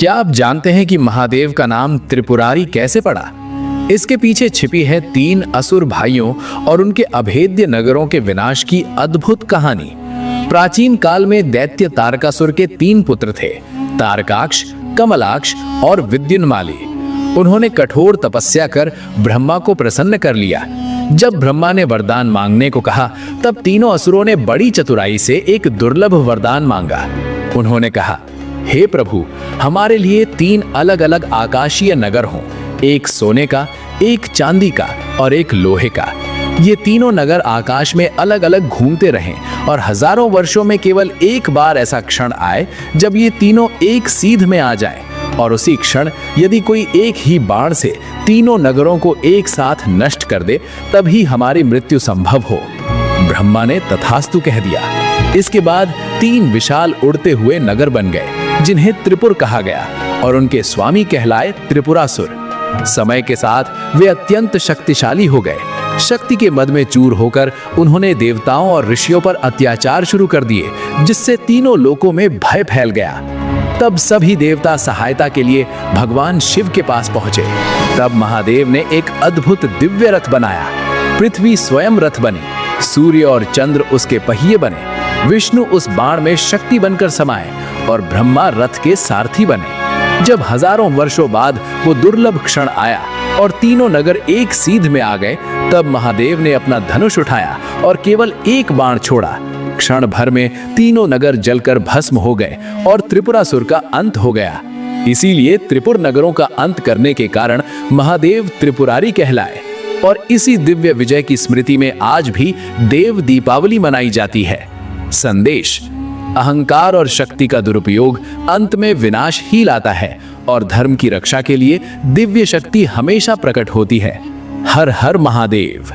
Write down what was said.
क्या आप जानते हैं कि महादेव का नाम त्रिपुरारी कैसे पड़ा? इसके पीछे छिपी है 3 असुर भाइयों और उनके अभेद्य नगरों के विनाश की अद्भुत कहानी। प्राचीन काल में दैत्य तारकासुर के 3 पुत्र थे, तारकाक्ष, कमलाक्ष और विद्युन्माली। उन्होंने कठोर तपस्या कर ब्रह्मा को प्रसन्न कर लिया। जब ब्रह्मा ने वरदान मांगने को कहा, तब तीनों असुरों ने बड़ी चतुराई से एक दुर्लभ वरदान मांगा। उन्होंने कहा, हे प्रभु, हमारे लिए 3 अलग अलग आकाशीय नगर हों, एक सोने का, एक चांदी का और एक लोहे का। ये तीनों नगर आकाश में अलग अलग घूमते रहें और हजारों वर्षों में केवल एक बार ऐसा क्षण आए जब ये तीनों एक सीध में आ जाएं, और उसी क्षण यदि कोई एक ही बाण से तीनों नगरों को एक साथ नष्ट कर दे, तभी हमारी मृत्यु संभव हो। ब्रह्मा ने तथास्तु कह दिया। इसके बाद 3 विशाल उड़ते हुए नगर बन गए, जिन्हें त्रिपुर कहा गया, और उनके स्वामी कहलाए त्रिपुरासुर। समय के साथ वे अत्यंत शक्तिशाली हो गए। शक्ति के मद में चूर होकर उन्होंने देवताओं और ऋषियों पर अत्याचार शुरू कर दिए, जिससे तीनों लोकों में भय फैल गया। तब सभी देवता सहायता के लिए भगवान शिव के पास पहुंचे। तब महादेव ने एक अद्भुत दिव्य रथ बनाया। पृथ्वी स्वयं रथ बनी, सूर्य और चंद्र उसके पहिए बने, विष्णु उस बाण में शक्ति बनकर समाये और ब्रह्मा रथ के सारथी बने। जब हजारों वर्षों बाद वो दुर्लभ क्षण आया और तीनों नगर एक सीध में आ गए, तब महादेव ने अपना धनुष उठाया और केवल एक बाण छोड़ा। क्षण भर में तीनों नगर जलकर भस्म हो गए और त्रिपुरासुर का अंत हो गया। इसीलिए त्रिपुर नगरों का अंत करने के कारण महादेव त्रिपुरारी कहलाए, और इसी दिव्य विजय की स्मृति में आज भी देव दीपावली मनाई जाती है। संदेश: अहंकार और शक्ति का दुरुपयोग अंत में विनाश ही लाता है, और धर्म की रक्षा के लिए दिव्य शक्ति हमेशा प्रकट होती है। हर हर महादेव।